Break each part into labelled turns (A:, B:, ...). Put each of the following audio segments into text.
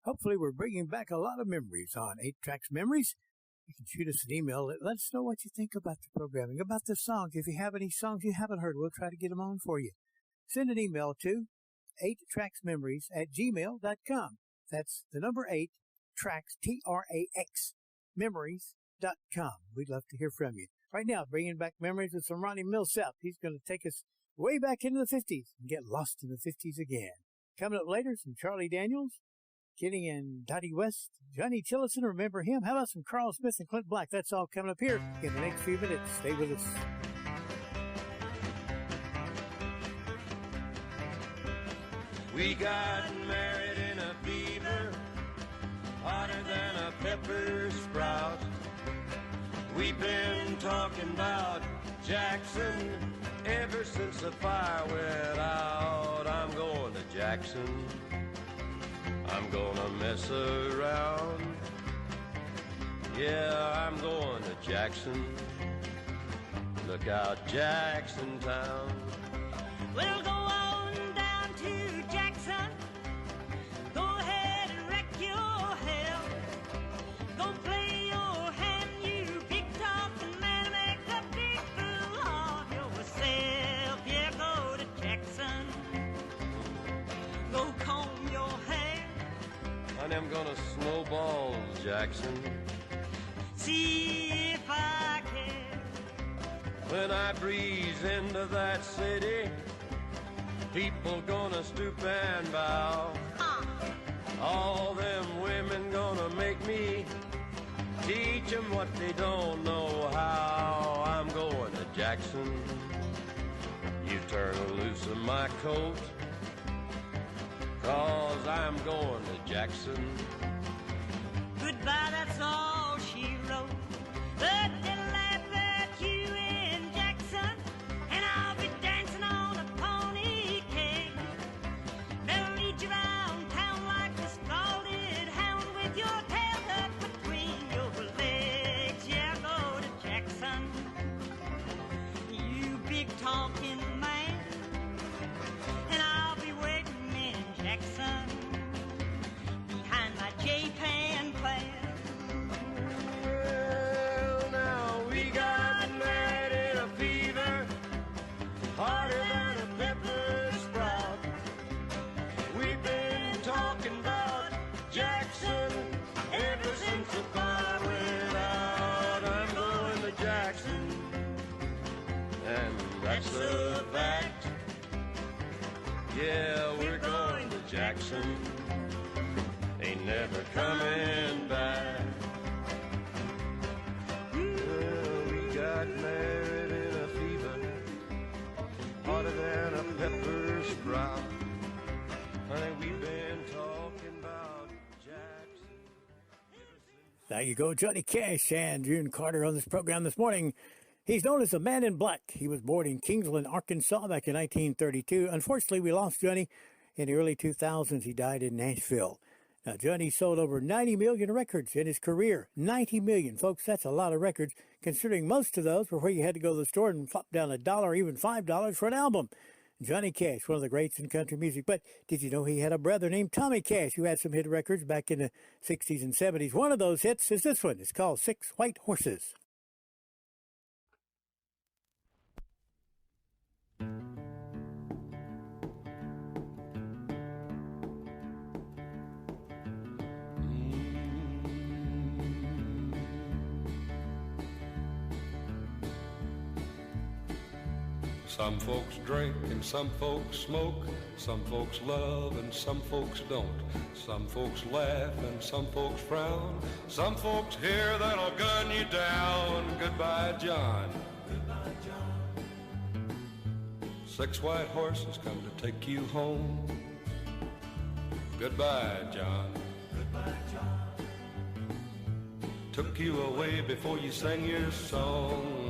A: Hopefully, we're bringing back a lot of memories on 8 Tracks Memories. You can shoot us an email. Let us know what you think about the programming, about the songs. If you have any songs you haven't heard, we'll try to get them on for you. Send an email to 8tracksmemories@gmail.com. That's the number 8, tracks, T-R-A-X, memories.com. We'd love to hear from you. Right now, bringing back memories with some Ronnie Milsap. He's going to take us way back into the 50s and get lost in the 50s again. Coming up later, some Charlie Daniels, Kenny and Dottie West, Johnny Chillison, remember him? How about some Carl Smith and Clint Black? That's all coming up here in the next few minutes. Stay with us.
B: We got married in a fever, hotter than a pepper sprout. We've been talking about Jackson ever since the fire went out. I'm going to Jackson, I'm gonna mess around. Yeah, I'm going to Jackson. Look out, Jackson Town.
C: We'll go on down to Jackson. Go ahead and wreck your hell. Go play your hand, you big talking man. Make a big fool of yourself. Yeah, go to Jackson. Go comb your hair.
B: And I'm gonna snowball Jackson.
C: See if I can.
B: When I breeze into that city, people gonna stoop and bow. All them women gonna make me teach them what they don't know how. I'm going to Jackson. You turn loose of my coat, 'cause I'm going to Jackson.
C: Goodbye, that's all she wrote. But they'll laugh at you in Jackson, and I'll be dancing on a pony cane. They'll lead you around town like a scalded hound with your tail tucked between your legs. Yeah, go to Jackson, you big talking man, and I'll be waiting in Jackson behind my J-Pan plan.
B: Well, now we got married in a fever, hotter than a pepper sprout. We've been talking about Jackson ever since the fire went out. I'm going to Jackson, and that's a fact. Yeah, we're going to Jackson, ain't never coming back. Well, we got married in a fever, hotter than a pepper sprout. Honey, we've been talking about Jackson.
A: There you go, Johnny Cash and June Carter on this program this morning. He's known as the Man in Black. He was born in Kingsland, Arkansas back in 1932. Unfortunately, we lost Johnny in the early 2000s. He died in Nashville. Now, Johnny sold over 90 million records in his career. 90 million, folks, that's a lot of records, considering most of those were where you had to go to the store and flop down $1 or even $5 for an album. Johnny Cash, one of the greats in country music. But did you know he had a brother named Tommy Cash who had some hit records back in the 60s and 70s? One of those hits is this one. It's called Six White Horses.
D: Some folks drink and some folks smoke. Some folks love and some folks don't. Some folks laugh and some folks frown. Some folks here that'll gun you down. Goodbye, John. Goodbye, John. 6 white horses come to take you home. Goodbye, John. Goodbye, John. Took you away before you sang your song.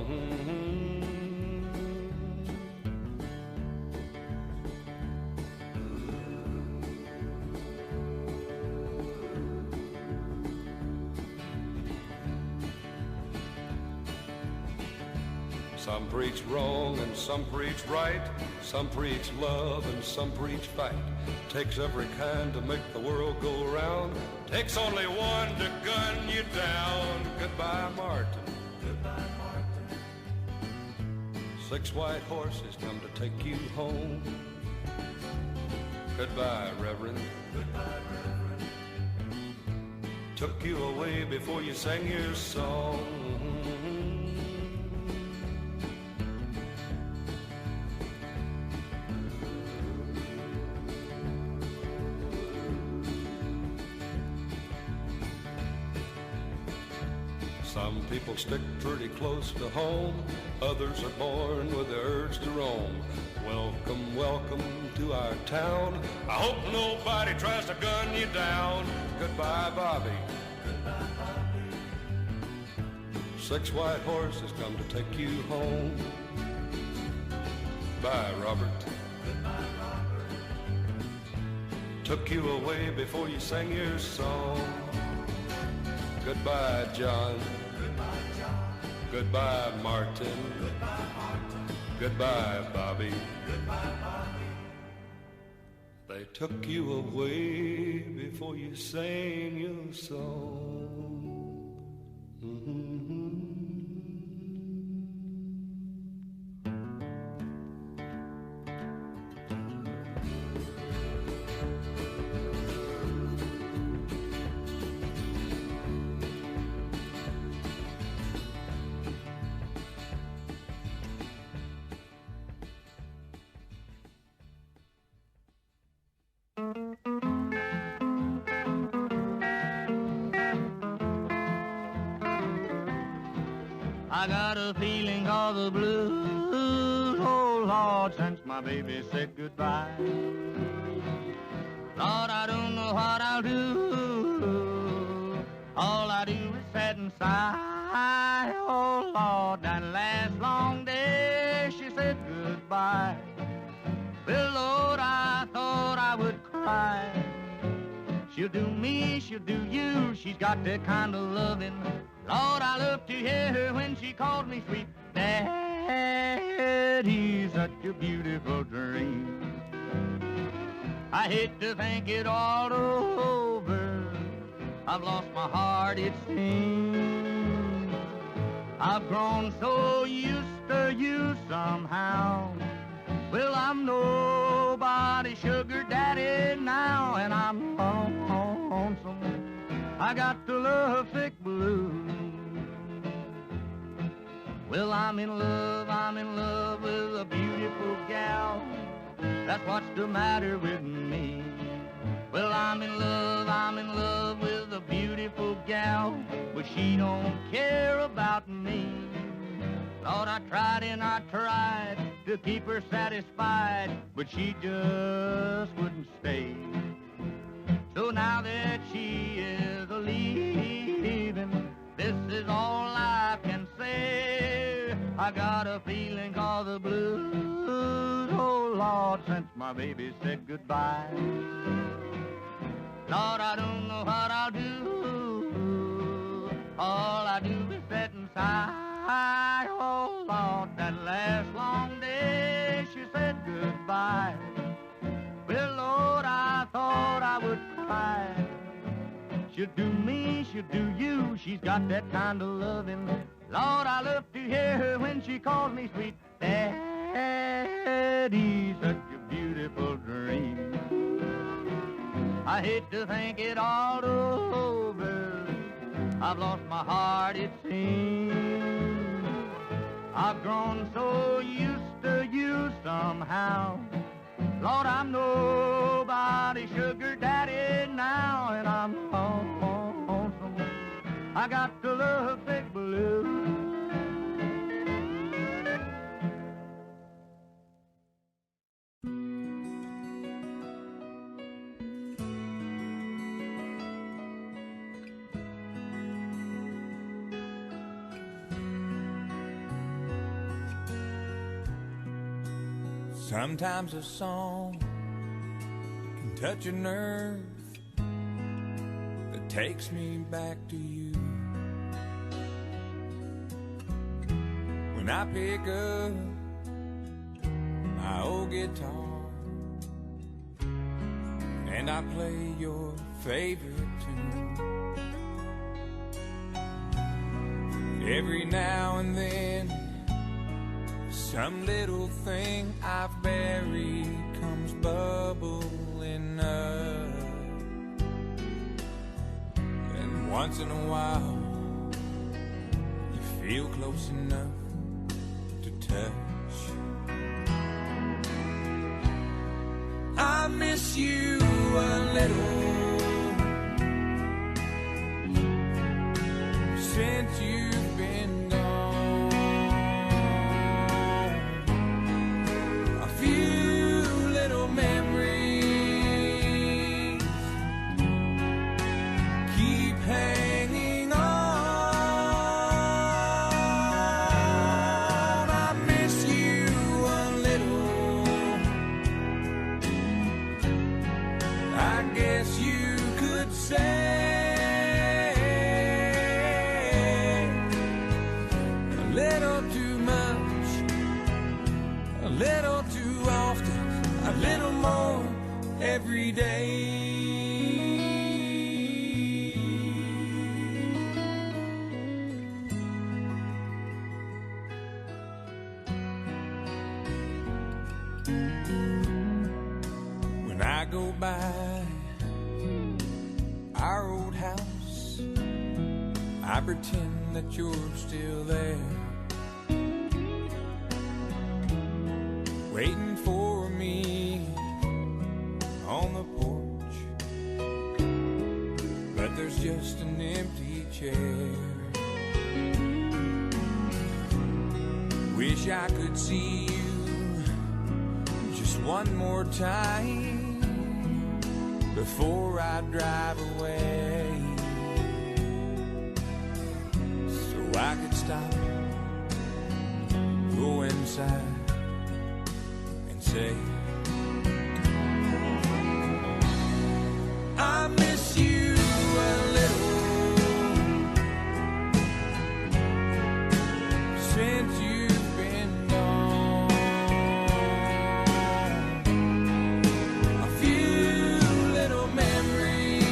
D: Some preach wrong and some preach right. Some preach love and some preach fight. Takes every kind to make the world go round. Takes only one to gun you down. Goodbye, Martin. Goodbye, Martin. 6 white horses come to take you home. Goodbye, Reverend. Goodbye, Reverend. Took you away before you sang your song. Some people stick pretty close to home. Others are born with the urge to roam. Welcome, welcome to our town. I hope nobody tries to gun you down. Goodbye, Bobby. Goodbye, Bobby. 6 white horses come to take you home. Bye, Robert. Goodbye, Robert. Took you away before you sang your song. Goodbye, John. Goodbye, John. Goodbye, Martin. Goodbye, Martin. Goodbye, Bobby. Goodbye, Bobby. They took you away before you sang your song.
E: I got a feeling all the blues, oh Lord, since my baby said goodbye. Lord, I don't know what I'll do. All I do is sit and sigh. Oh Lord, that last long day she said goodbye. Well, Lord, I thought I would cry. She'll do me, she'll do you. She's got that kind of loving. Lord, I love to hear her when she calls me sweet Daddy. Such a beautiful dream. I hate to think it all over. I've lost my heart, it seems. I've grown so used to you somehow. Well, I'm nobody's sugar daddy now, and I'm lonesome. I got the love sick blues. Well, I'm in love with a beautiful gal. That's what's the matter with me. Well, I'm in love with a beautiful gal, but she don't care about me. Lord, I tried and I tried to keep her satisfied, but she just wouldn't stay. So now that she is a-leaving, this is all I can say. I got a feeling called the blues, oh Lord, since my baby said goodbye. Lord, I don't know what I'll do. All I do is sit and sigh. Oh Lord, that last long day she said goodbye. Well, Lord, I thought I would cry. She'll do me, she'll do you. She's got that kind of loving. Lord, I love to hear her when she calls me sweet Daddy. Such a beautiful dream. I hate to think it all over. I've lost my heart, it seems. I've grown so used to you somehow. Lord, I'm nobody's sugar daddy now, and I'm lonesome. I got the love sick blues.
F: Sometimes a song can touch a nerve that takes me back to you. When I pick up my old guitar and I play your favorite tune, Every now and then, some little thing I've buried comes bubbling up. And once in a while, you feel close enough to touch. I miss you a little since you've been gone. A few little memories keep hanging on. I miss you a little. I guess you could say a little too much, a little too often, a little more every day. When I go by our old house, I pretend that you're still there, waiting for me on the porch. But there's just an empty chair. Wish I could see you just one more time before I drive away, so I could stop, go inside and say, I miss you a little since you've been gone. A few little memories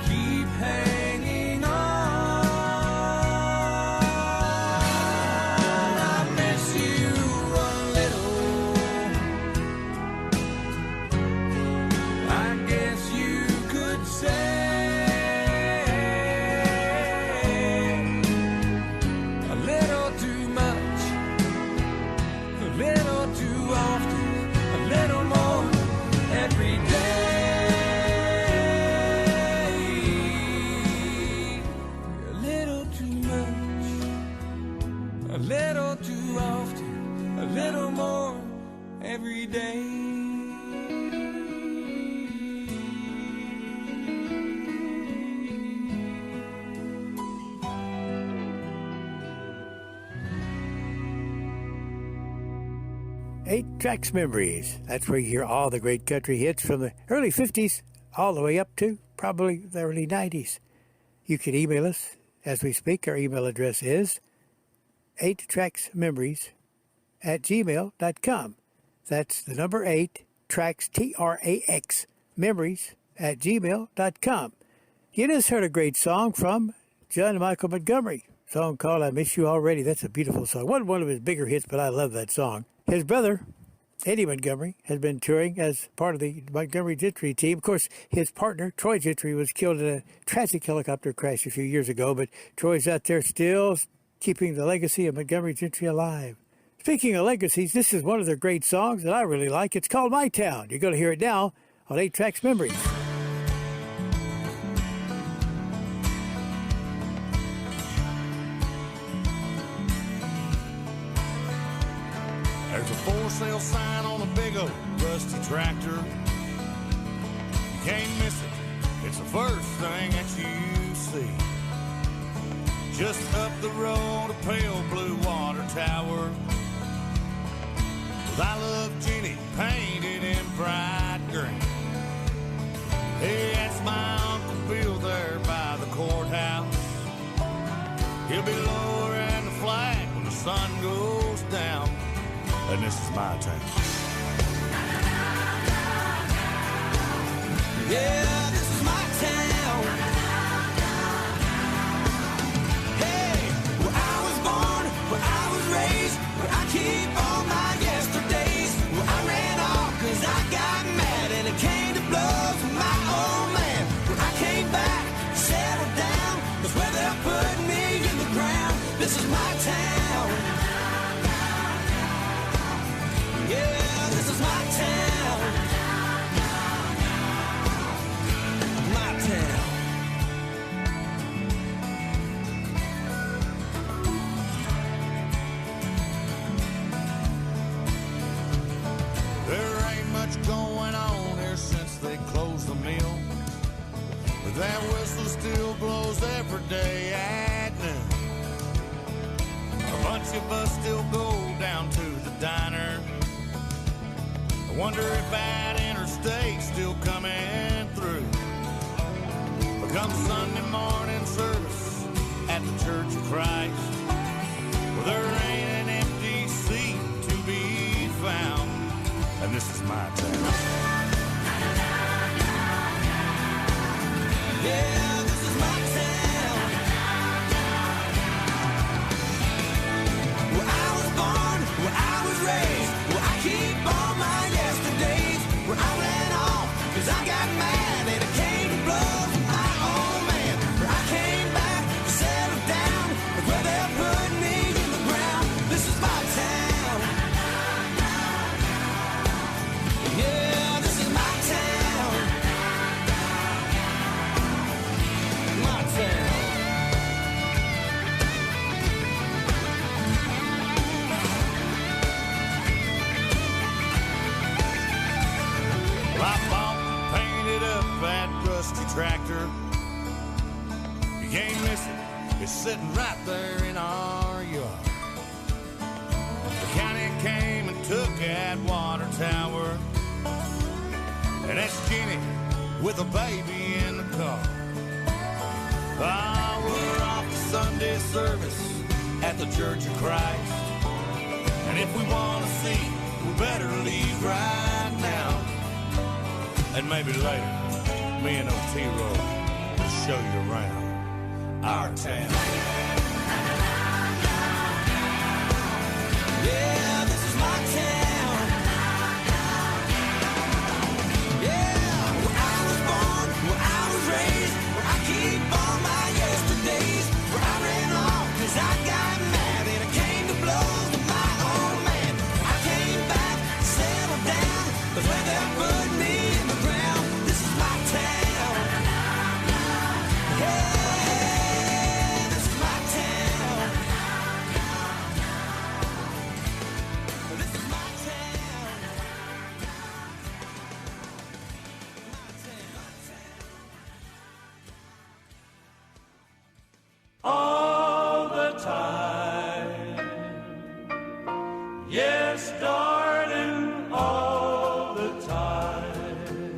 F: keep hanging on. I miss you a little. I guess you could say a little too much, a little too often, a little more every day. A little too much, a little too often, a little more every day.
A: Eight Tracks Memories. That's where you hear all the great country hits from the early 50s all the way up to probably the early 90s. You can email us as we speak. Our email address is 8tracksmemories@gmail.com. That's the number 8, tracks, T-R-A-X, memories@gmail.com. You just heard a great song from John Michael Montgomery, a song called I Miss You Already. That's a beautiful song. Wasn't one of his bigger hits, but I love that song. His brother, Eddie Montgomery, has been touring as part of the Montgomery Gentry team. Of course, his partner, Troy Gentry, was killed in a tragic helicopter crash a few years ago, but Troy's out there still keeping the legacy of Montgomery Gentry alive. Speaking of legacies, this is one of their great songs that I really like. It's called My Town. You're going to hear it now on 8 Tracks Memories.
G: There's a for sale sign on a big old rusty tractor. You can't miss it. It's the first thing that you see. Just up the road, a pale blue water tower with I Love Jenny painted in bright green. Hey, that's my Uncle Bill there by the courthouse. He'll be lowering the flag when the sun goes down. And this is my town. Yeah, this is my town. That whistle still blows every day at noon. A bunch of us still go down to the diner. I wonder if that interstate's still coming through. But come Sunday morning service at the Church of Christ, well, there ain't an empty seat to be found. And this is my town. Yeah, this is my town. Where I was born, where I was raised, where I keep all my yesterdays. Where I ran off, 'cause I got mad and it came to blows with my old man. Where I came back to settle down, but where they put me in the ground. This is my town. Yeah, this is my town. My town. Well, I bought and painted up that rusty tractor. You can't miss it. It's sitting right there in our yard. The county came and took that water tower. And that's Jenny with a baby in the car. Ah, we're off to Sunday service at the Church of Christ. And if we want to see, we better leave right now. And maybe later, me and Otero will show you around our town. Yeah, this is my town. Yeah, where I was born, where I was raised, where I keep all my yesterdays. Where I ran off 'cause I got mad and it came to blows with my old man. I came back, settled down, but where they put me in the ground. This is my town. Yeah, this is my town. This is my town.
B: All the time. Yes, darling, all the time.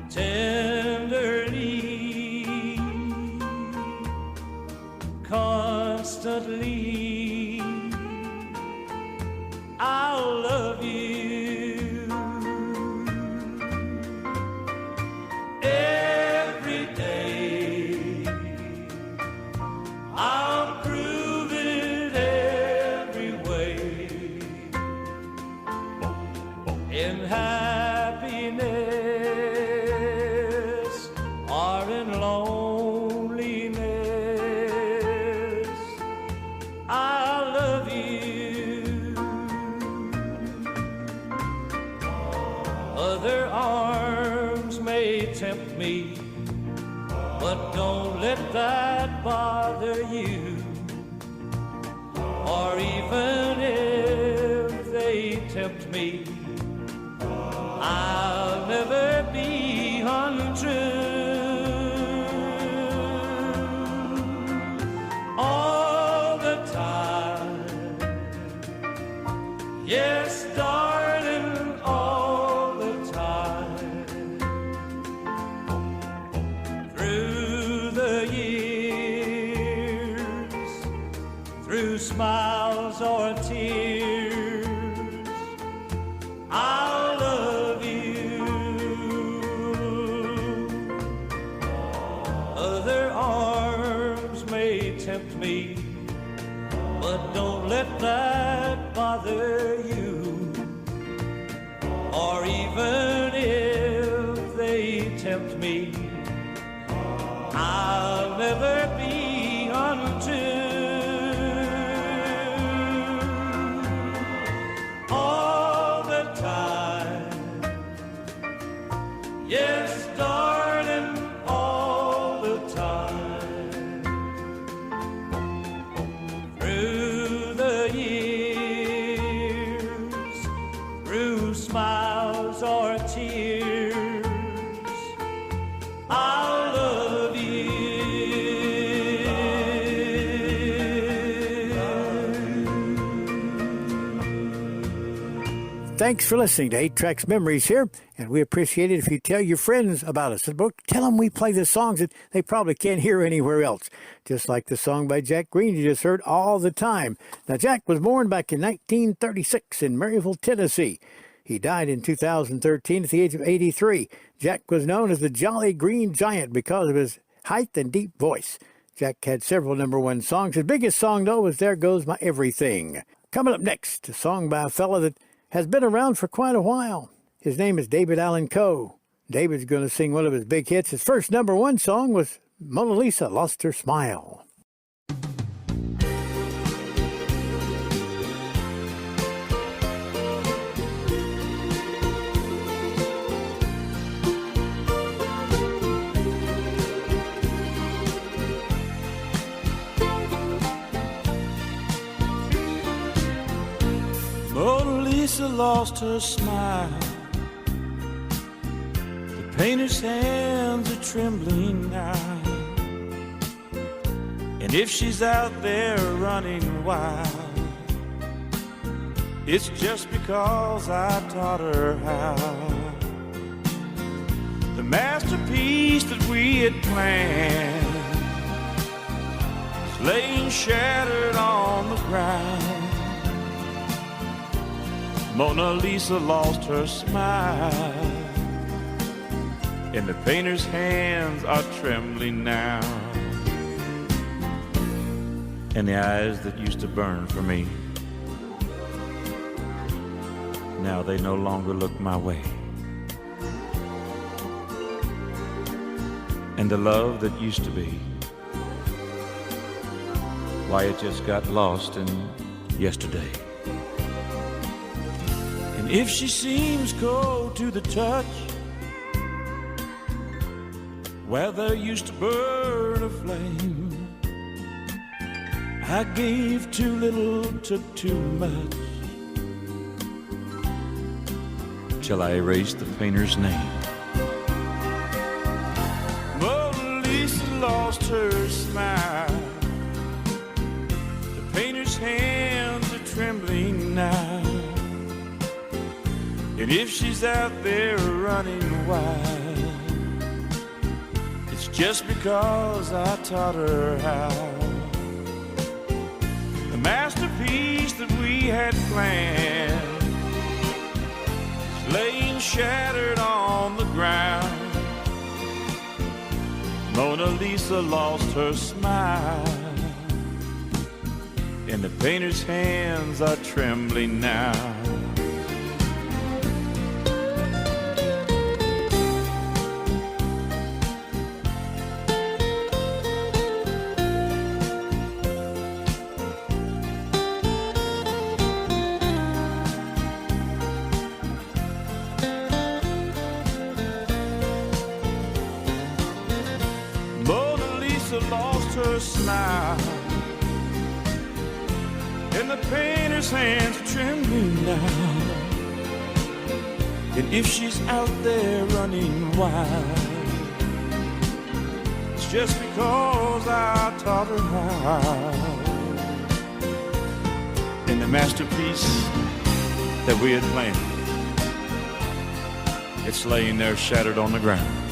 B: Tenderly, constantly, I'll love you. Every day, I'll prove it every way. In happiness or in loneliness, I'll love you. Other arms may tempt me, but don't let that bother you. Or even if they tempt me, I'll never be untrue. All the time. Yes, darling, all the time. Through the years, through smiles or tears, I'll love you. Other arms may tempt me, but don't let that bother you. Or even if they tempt me, I'll never be untrue. All the time. Yes, darling, all the time. Through the years, through smiles or tears,
A: Thanks for listening to 8 Tracks Memories here, and we appreciate it if you tell your friends about us. Tell them we play the songs that they probably can't hear anywhere else, just like the song by Jack Green you just heard, All the Time. Now, Jack was born back in 1936 in Maryville, Tennessee. He died in 2013 at the age of 83. Jack was known as the Jolly Green Giant because of his height and deep voice. Jack had several #1 songs. His biggest song, though, was There Goes My Everything. Coming up next, a song by a fella that has been around for quite a while. His name is David Allan Coe. David's going to sing one of his big hits. His first #1 song was Mona Lisa Lost Her Smile.
F: Mona Lisa lost her smile. The painter's hands are trembling now. And if she's out there running wild, it's just because I taught her how. The masterpiece that we had planned is laying shattered on the ground. Mona Lisa lost her smile, and the painter's hands are trembling now. And the eyes that used to burn for me, now they no longer look my way. And the love that used to be, why, it just got lost in yesterday. And if she seems cold to the touch, where there used to burn a flame, I gave too little, took too much, till I erased the painter's name. Mona Lisa lost her smile. The painter's hands are trembling now. And if she's out there running wild, it's just because I taught her how. The masterpiece that we had planned is laying shattered on the ground. Mona Lisa lost her smile, and the painter's hands are trembling now. Smile, and the painter's hands are trembling now. And if she's out there running wild, it's just because I taught her how. And the masterpiece that we had planned, it's laying there shattered on the ground.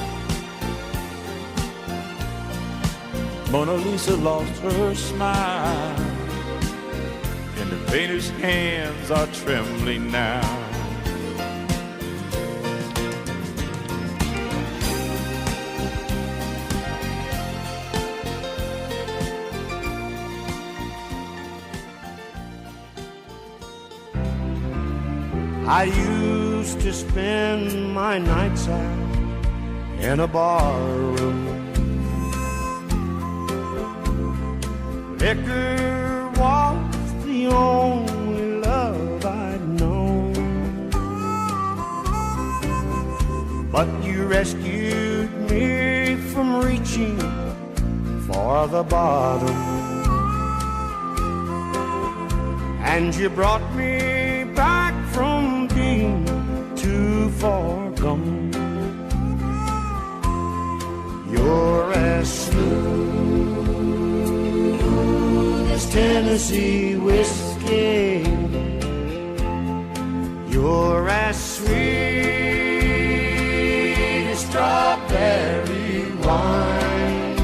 F: Mona Lisa lost her smile, and the painter's hands are trembling now.
B: I used to spend my nights out in a bar room. Liquor was the only love I'd known. But you rescued me from reaching for the bottom, and you brought me back from being too far gone. You're as smooth as Tennessee whiskey. You're as sweet as strawberry wine.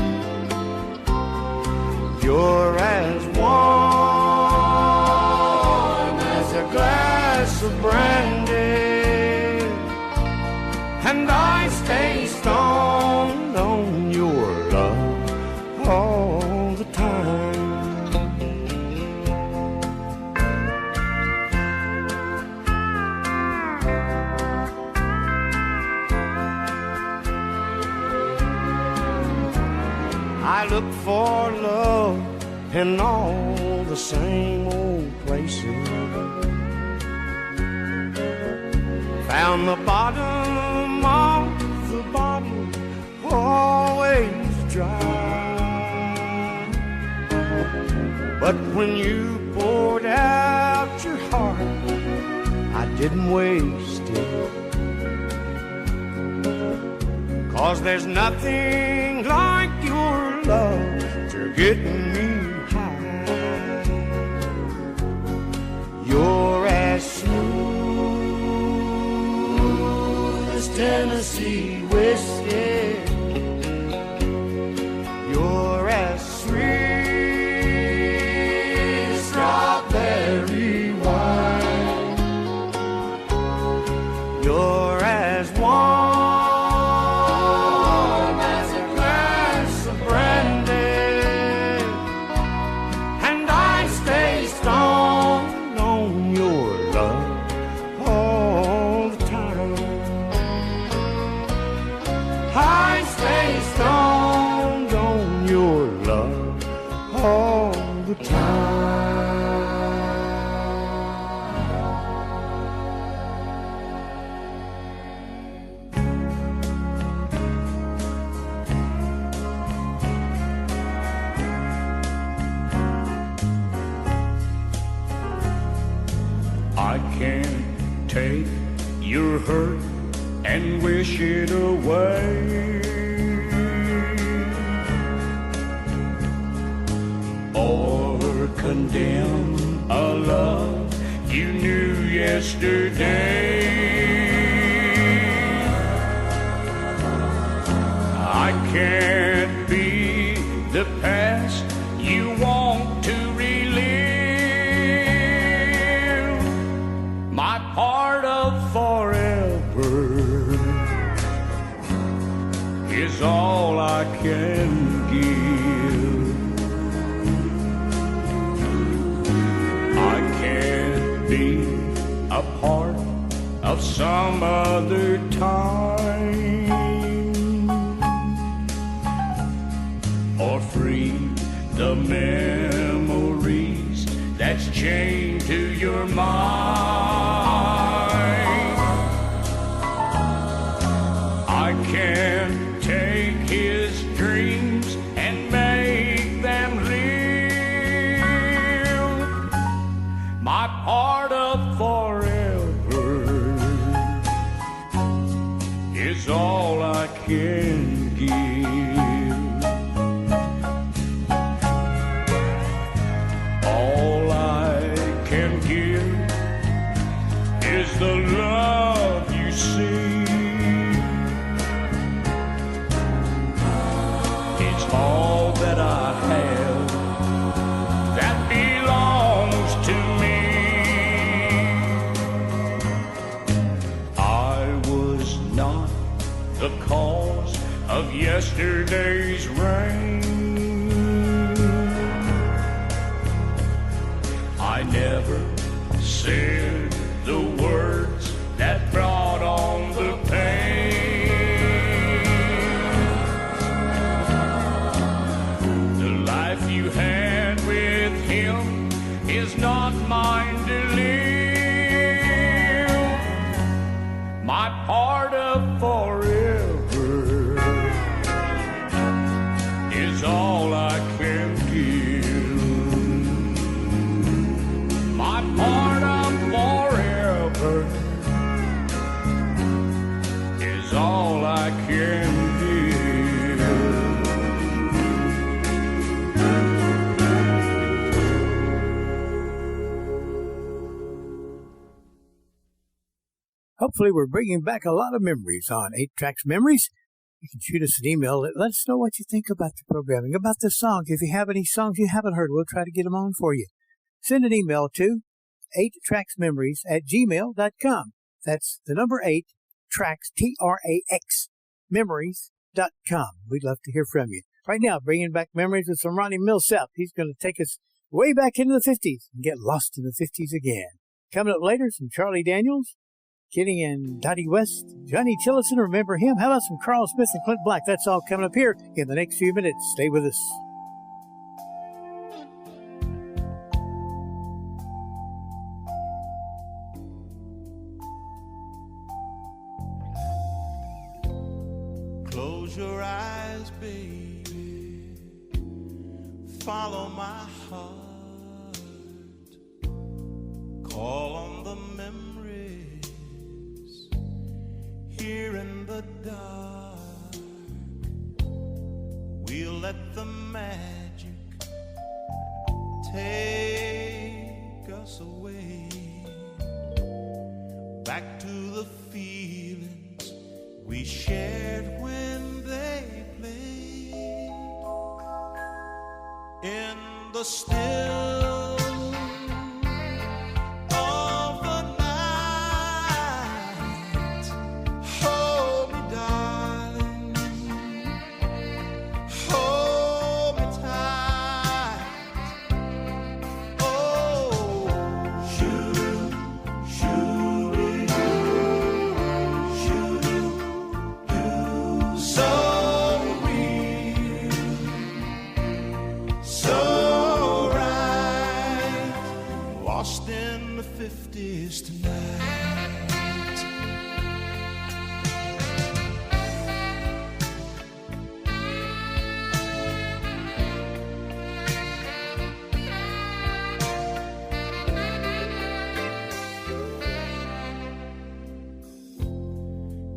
B: You're as warm as a glass of brandy, and I stay stoned on your love all the time. I look for love in all the same old places. Found the bottom of the bottle always dry. But when you poured out your heart, I didn't waste it. 'Cause there's nothing like your love to get me high. You're as smooth as Tennessee whiskey. You're as sweet as strawberry wine. You're as warm as a glass of brandy, and I stay stoned on your love all the time. I stay stoned on your love all the time.
G: I can't take your hurt and wish it away. Or condemn a love you knew yesterday. I can't be the past you want to relive. My part of forever is all I can give. I can't be a part of some other time, or free the memories that's chained to your mind. I can't take his dreams and make them live. My part of forever is all I can give. All I can give is the love you see. It's all that I have that belongs to me. I was not the cause of yesterday's rain. I never said the words that brought on the pain. The life you had with him is not mine to live. My part of forever is all I can give. My part of forever is all I can
A: hopefully we're bringing back a lot of memories on 8 Tracks Memories. You can shoot us an email. Let us know what you think about the programming, about the songs. If you have any songs you haven't heard, we'll try to get them on for you. Send an email to 8tracksmemories@gmail.com. That's the number 8, tracks, T-R-A-X, memories.com. We'd love to hear from you. Right now, bringing back memories with some Ronnie Milsap. He's going to take us way back into the 50s and get lost in the 50s again. Coming up later, some Charlie Daniels, Kenny and Dottie West, Johnny Chillison, remember him? How about some Carl Smith and Clint Black? That's all coming up here in the next few minutes. Stay with us.
G: Close your eyes, baby. Follow my heart. Call on the memories here in the dark. We'll let the magic take us away back to the feelings we shared when they played in the still of the night. Hold me, darling. Hold me tight. Oh, shoot, shoot, so real, so right, lost in the 50s tonight.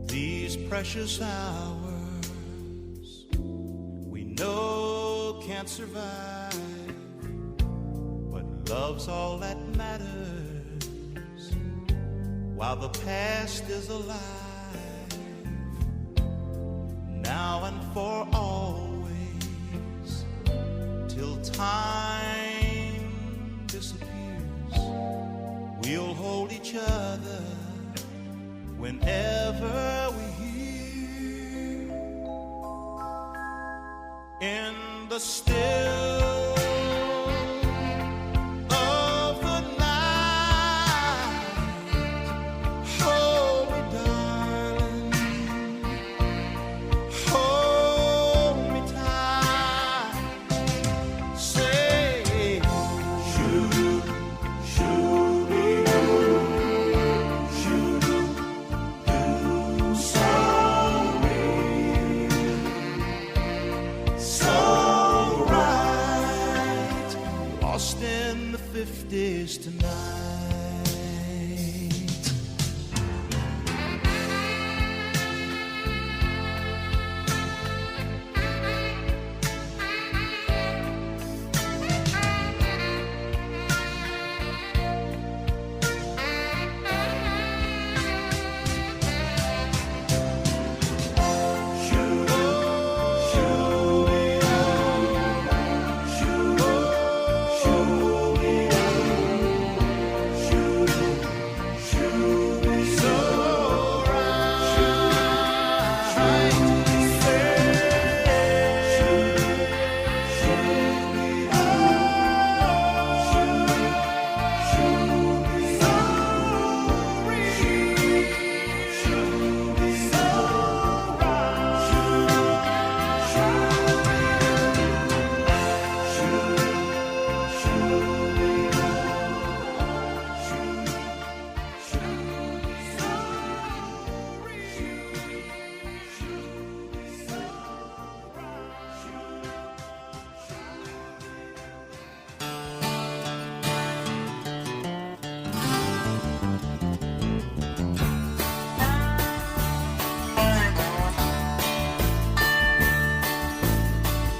G: These precious hours we know can't survive, but love's all that matters while the past is alive. Now and for always, till time disappears, we'll hold each other whenever we hear in the still of the night. Hold me, darling. Hold me tight. Say, shoot, shoot me, shoot. So real, so right, lost in the 50s tonight.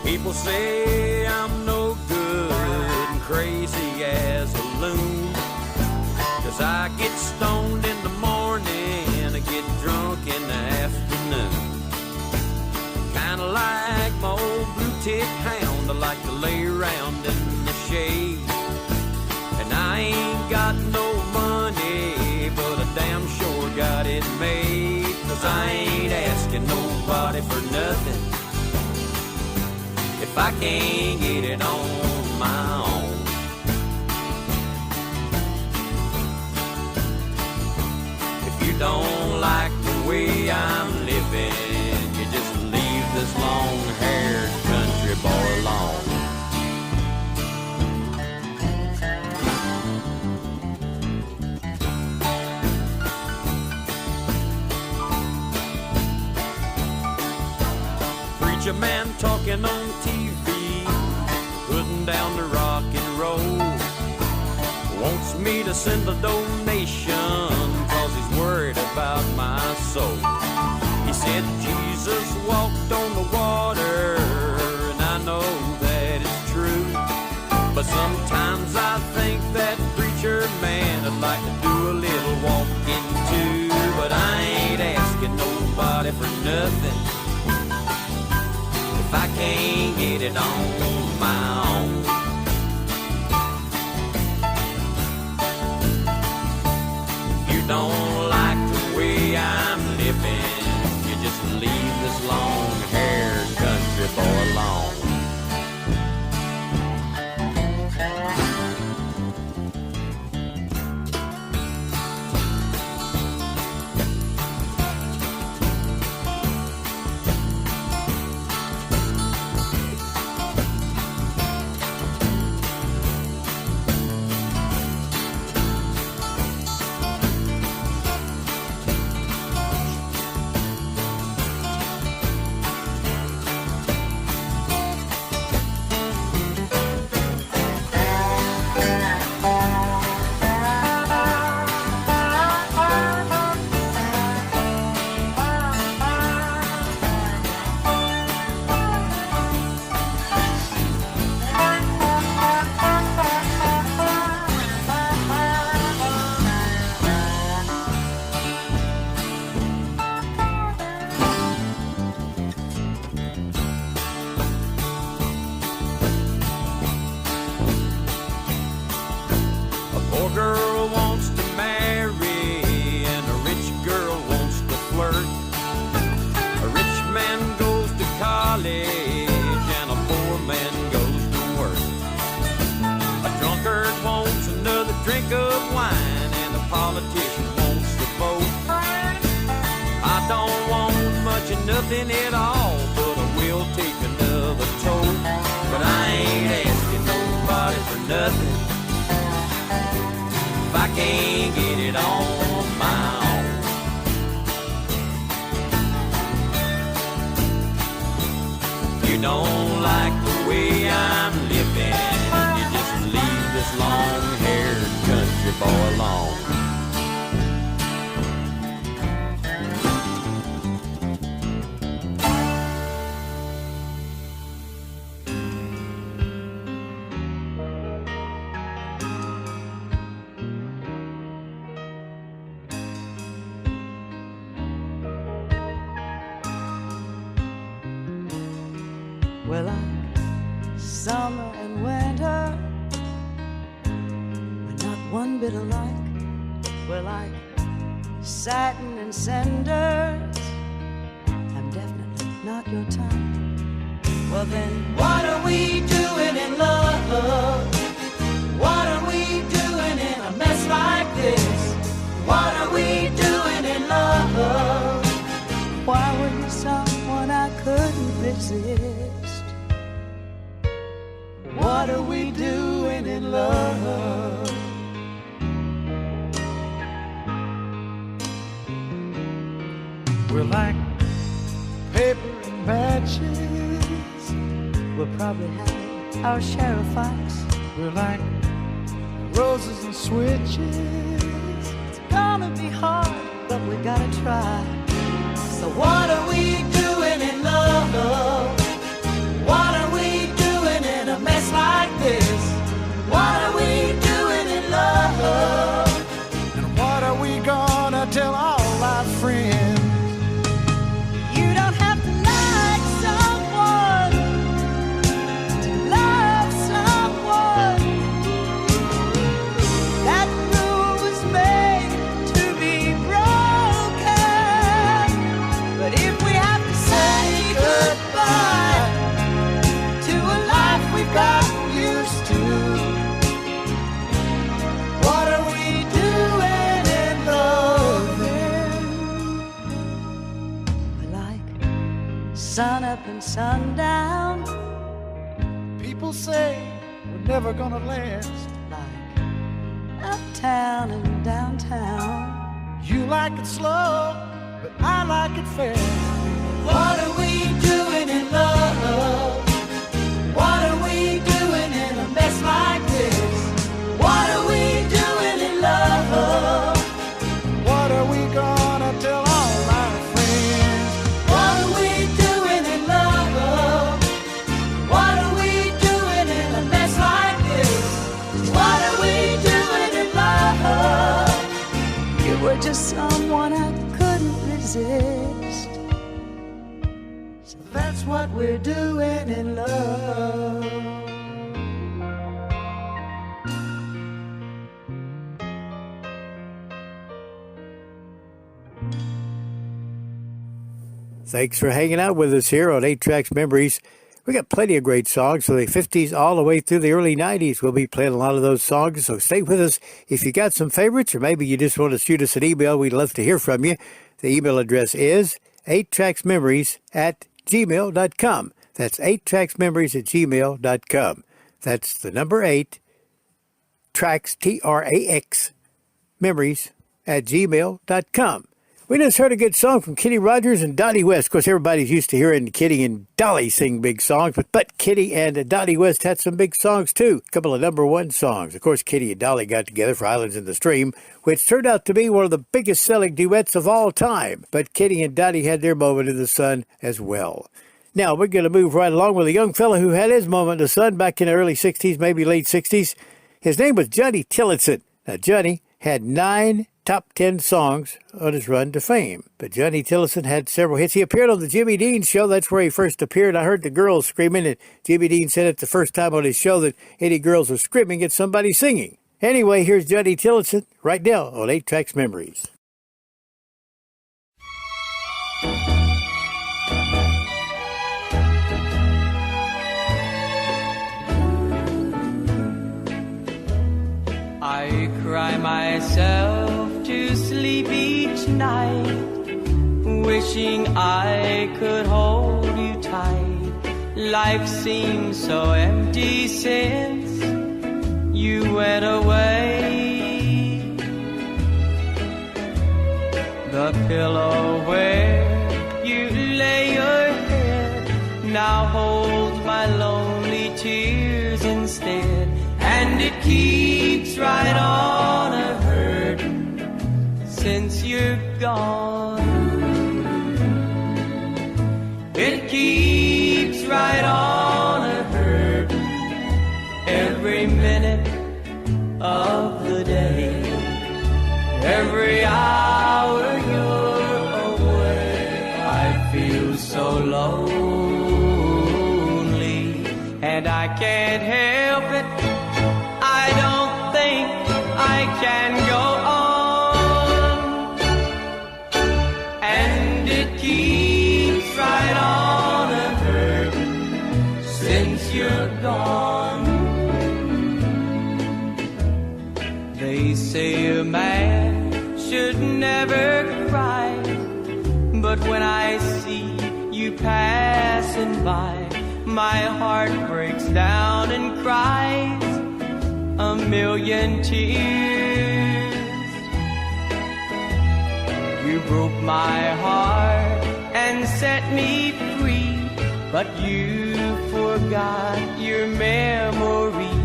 B: People say I'm no good and crazy as a loon, 'cause I get stoned in the morning, I
H: lunatic hound. I like to lay around in the shade. And I ain't got no money, but I damn sure got it made. 'Cause I ain't asking nobody for nothing if I can't get it on my own. If you don't like the way I'm living, you just leave this long-haired country boy alone. Preacher man talking on TV, putting down the rock and roll, wants me to send a donation 'cause he's worried about my soul. He said Jesus walked on the water, and I know that it's true. But sometimes I think that preacher man would like to do a little walking too. But I ain't asking nobody for nothing if I can't get it on my own. If you don't like the way I'm living, you just leave this long-haired country boy alone. Nothing at all, but I will take another toll. But I ain't asking nobody for nothing if I can't get it on my own. You don't like the way I'm living, you just leave this long-haired country boy alone.
I: We're like summer and winter, we're not one bit alike. We're like satin and cinders, I'm definitely not your type. Well then, what are we doing in love? What are we doing in a mess like this? What are we doing in love? Why were you someone I couldn't resist? What are we doing in love?
F: We're like paper and matches.
I: We'll probably have our share of fights.
F: We're like roses and switches.
I: It's gonna be hard, but we gotta try. So what are we doing in love? What are we doing in a mess like this? What are we doing in love?
F: And what are we gonna tell all our friends?
I: You don't have to like someone sun up and sundown.
J: People say we're never gonna last.
I: Like uptown and downtown.
J: You like it slow, but I like it fast.
I: What are we doing in love? What are we doing in a mess like this? What are we doing in love?
J: What are we gonna tell all our friends?
I: What are we doing in love? What are we doing in a mess like this? What are we doing in love? You were just someone I couldn't resist. So that's what we're doing in love.
A: Thanks for hanging out with us here on 8 Tracks Memories. We got plenty of great songs from the 50s all the way through the early 90s. We'll be playing a lot of those songs, so stay with us. If you got some favorites, or maybe you just want to shoot us an email, we'd love to hear from you. The email address is 8tracksmemories@gmail.com. That's 8tracksmemories@gmail.com. That's the number 8, tracks, TRAX, memories@gmail.com. We just heard a good song from Kitty Rogers and Dottie West. Of course, everybody's used to hearing Kitty and Dolly sing big songs, but Kitty and Dottie West had some big songs, too. A couple of #1 songs. Of course, Kitty and Dolly got together for Islands in the Stream, which turned out to be one of the biggest selling duets of all time. But Kitty and Dottie had their moment in the sun as well. Now, we're going to move right along with a young fella who had his moment in the sun back in the early 60s, maybe late 60s. His name was Johnny Tillotson. Now, Johnny had 9 top 10 songs on his run to fame. But Johnny Tillotson had several hits. He appeared on the Jimmy Dean Show. That's where he first appeared. I heard the girls screaming, and Jimmy Dean said it the first time on his show that any girls were screaming, it's somebody singing. Anyway, here's Johnny Tillotson right now on 8 Tracks Memories.
K: I cry myself to sleep each night, wishing I could hold you tight. Life seems so empty since you went away. The pillow where you lay your head now holds my lonely tears instead. And it keeps right on a-hurtin' since you're gone. It keeps right on a-hurtin' every minute of the day. Every hour you're away, I feel so lonely, and I can't help it. I don't think I can go on, and it keeps right on a-hurtin' since you're gone. They say a man should never cry, but when I see you passing by, my heart breaks down and cries a million tears. You broke my heart and set me free, but you forgot your memory,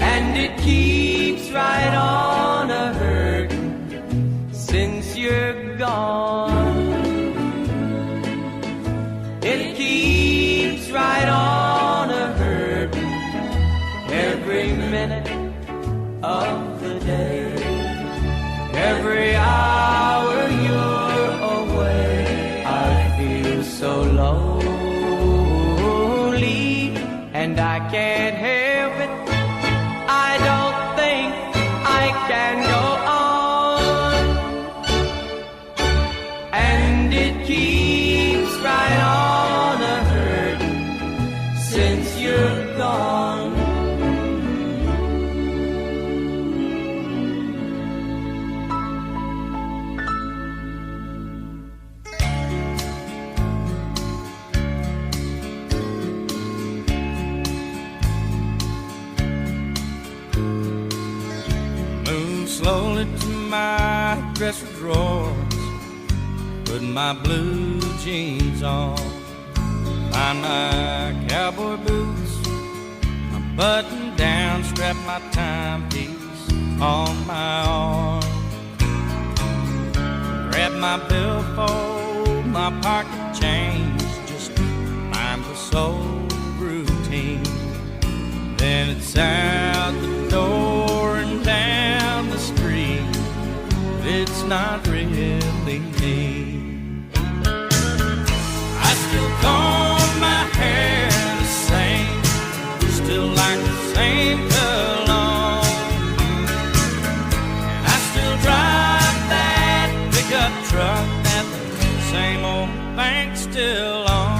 K: and it keeps right on a-hurtin' since you're gone. It keeps right on a-hurtin' every minute of the day. Every hour you're away, I feel so lonely, and I can't help it. I don't think I can go on, and it keeps right on a-hurtin' since you're gone.
G: slowly to my dresser drawers, put my blue jeans on, find my cowboy boots, my button down, strap my timepiece on my arm, grab my billfold, my pocket change, just mind the soul routine. Then it's out the door and down the street, but it's not really me. I still comb my hair the same, still like the same cologne, and I still drive that pickup truck that the same old bank's still on.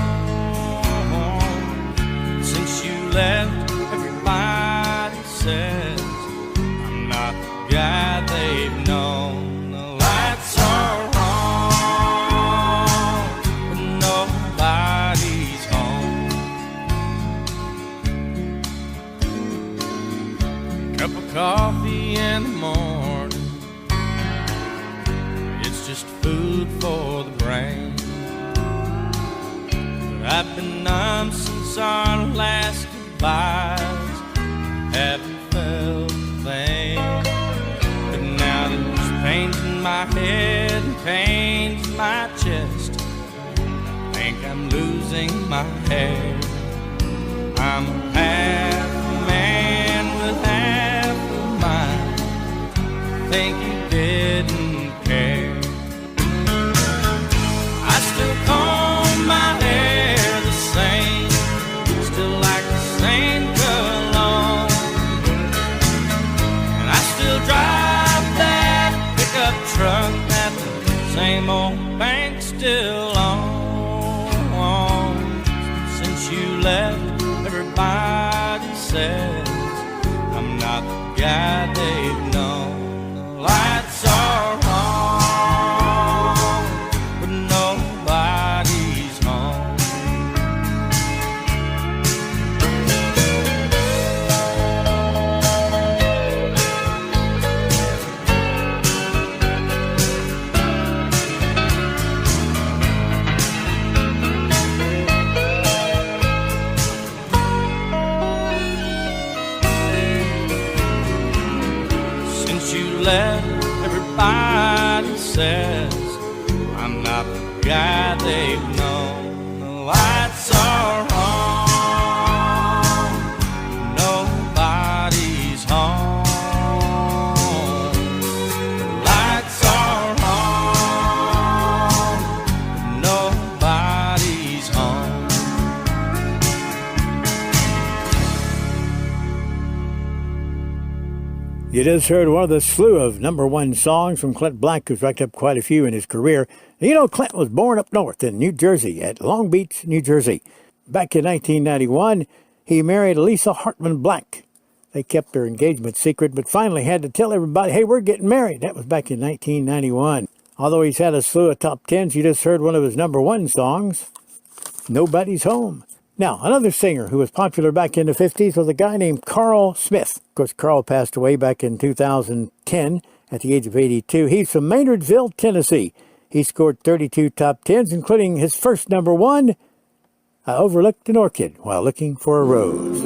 G: Since you left, everybody says I'm not the guy they've known. The lights are on, but nobody's home. Cup of coffee in the morning, it's just food for the brain. But I've been numb since our last goodbyes, haven't felt a thing. But now there's pains in my head and pains in my chest, I think I'm losing my hair. I'm half a man with half a mind, I think you didn't care. I still comb my hair the same, still like the same cologne, and I still drive that pickup truck that the same old bank's still on. Since you left, everybody says I'm not the guy they've known. The lights are on, but nobody's home. Since you left, everybody says I'm not the guy they've known. The lights are on, nobody's home. The lights are on, nobody's home.
A: You just heard one of the slew of #1 songs from Clint Black, who's racked up quite a few in his career. You know, Clint was born up north in New Jersey, at Long Beach, New Jersey. Back in 1991, he married Lisa Hartman Black. They kept their engagement secret, but finally had to tell everybody, hey, we're getting married. That was back in 1991. Although he's had a slew of top 10s, you just heard one of his #1 songs, Nobody's Home. Now, another singer who was popular back in the 50s was a guy named Carl Smith. Of course, Carl passed away back in 2010 at the age of 82. He's from Maynardville, Tennessee. He scored 32 top 10s, including his first #1, I Overlooked an Orchid While Looking for a Rose.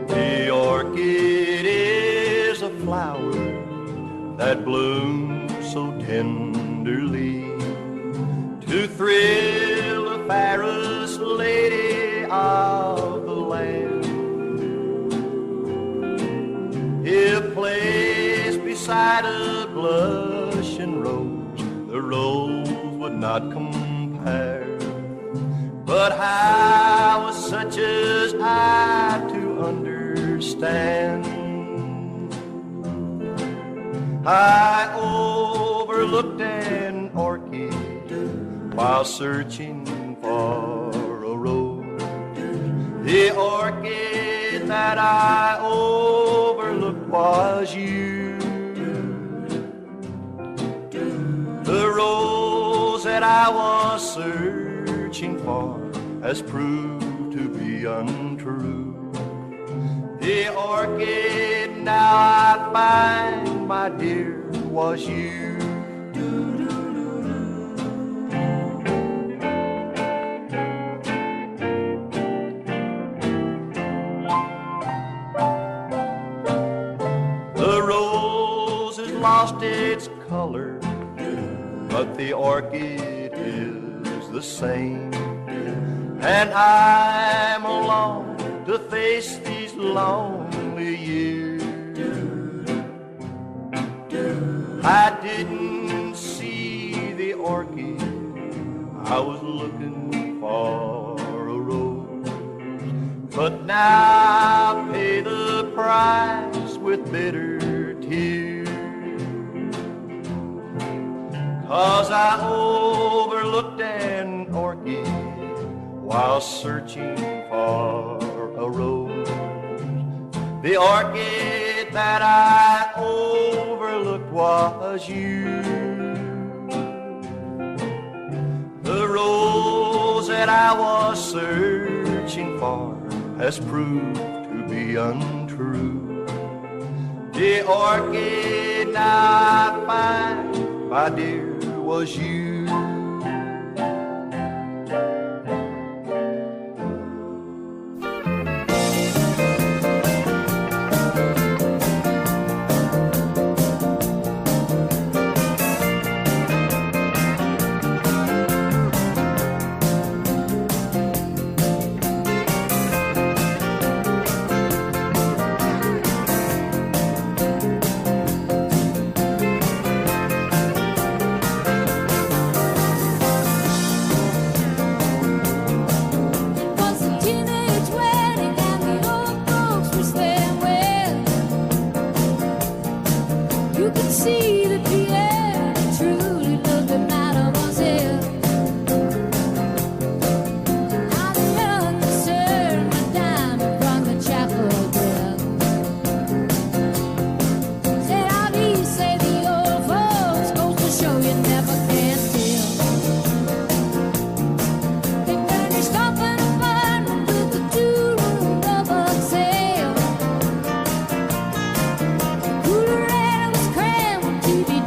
B: The orchid is a flower that blooms so tenderly to thrill the fairest lady of the land. If placed beside a blushing rose, the rose would not compare. But how was such as I to understand? I overlooked an orchid while searching for a rose. The orchid that I overlooked was you. The rose that I was searching for
L: has proved to be untrue. The orchid now I find, my dear, was you. The rose has lost its color, but the orchid is the same. And I'm alone to face these lonely years. I didn't see the orchid, I was looking for a rose. But now I pay the price with bitter tears, 'cause I overlooked an orchid while searching for a rose. The orchid that I overlooked was you. The rose that I was searching for has proved to be untrue. The orchid now I find, my dear, was you.
M: Be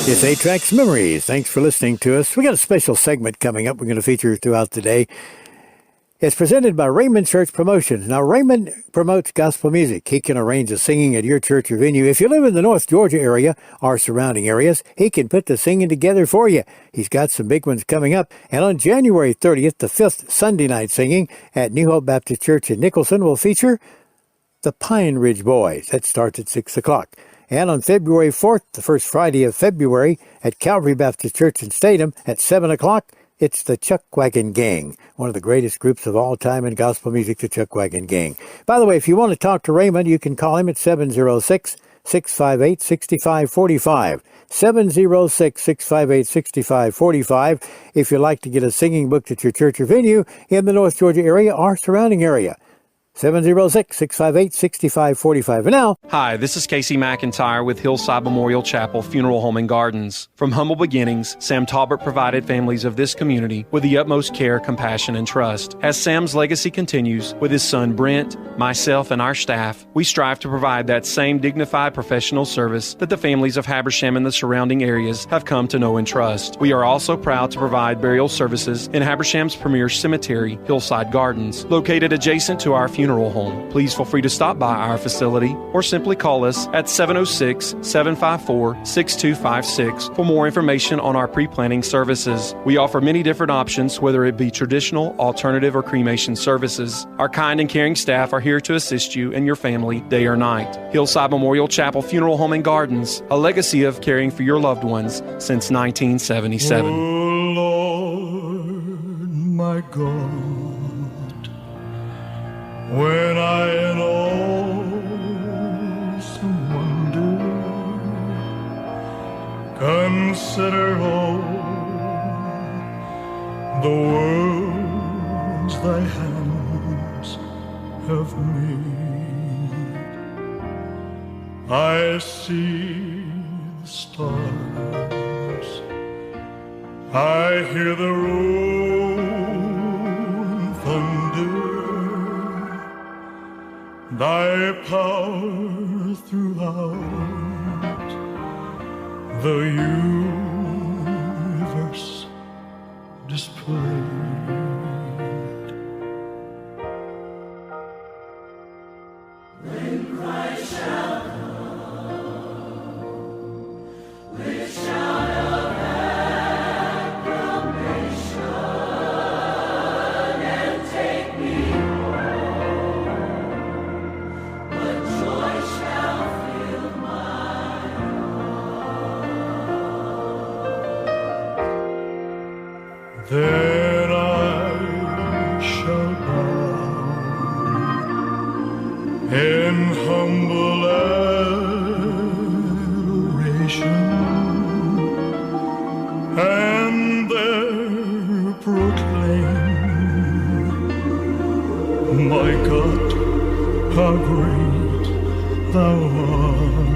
A: It's 8 Tracks Memories. Thanks for listening to us. We got a special segment coming up we're going to feature throughout the day. It's presented by Raymond Church Promotions. Now, Raymond promotes gospel music. He can arrange the singing at your church or venue. If you live in the North Georgia area or surrounding areas, he can put the singing together for you. He's got some big ones coming up. And on January 30th, the 5th Sunday night singing at New Hope Baptist Church in Nicholson will feature the Pine Ridge Boys. That starts at 6 o'clock. And on February 4th, the first Friday of February, at Calvary Baptist Church in Statham at 7 o'clock, it's the Chuck Wagon Gang, one of the greatest groups of all time in gospel music, the Chuck Wagon Gang. By the way, if you want to talk to Raymond, you can call him at 706-658-6545. 706-658-6545 if you'd like to get a singing booked at your church or venue in the North Georgia area or surrounding area. 706-658-6545. And now,
M: hi, this is Casey McIntyre with Hillside Memorial Chapel Funeral Home and Gardens. From humble beginnings, Sam Talbert provided families of this community with the utmost care, compassion, and trust. As Sam's legacy continues with his son Brent, myself, and our staff, we strive to provide that same dignified professional service that the families of Habersham and the surrounding areas have come to know and trust. We are also proud to provide burial services in Habersham's premier cemetery, Hillside Gardens, located adjacent to our funeral home. Please feel free to stop by our facility or simply call us at 706-754-6256 for more information on our pre-planning services. We offer many different options, whether it be traditional, alternative, or cremation services. Our kind and caring staff are here to assist you and your family day or night. Hillside Memorial Chapel Funeral Home and Gardens, a legacy of caring for your loved ones since 1977.
F: Oh Lord, my God, when I in awesome wonder consider all the worlds thy hands have made, I see the stars, I hear the rolling thunder, thy power throughout the universe displayed. When Christ shall come with shout of acclamation and take me then I shall bow in humble adoration and there proclaim, my God, how great thou art.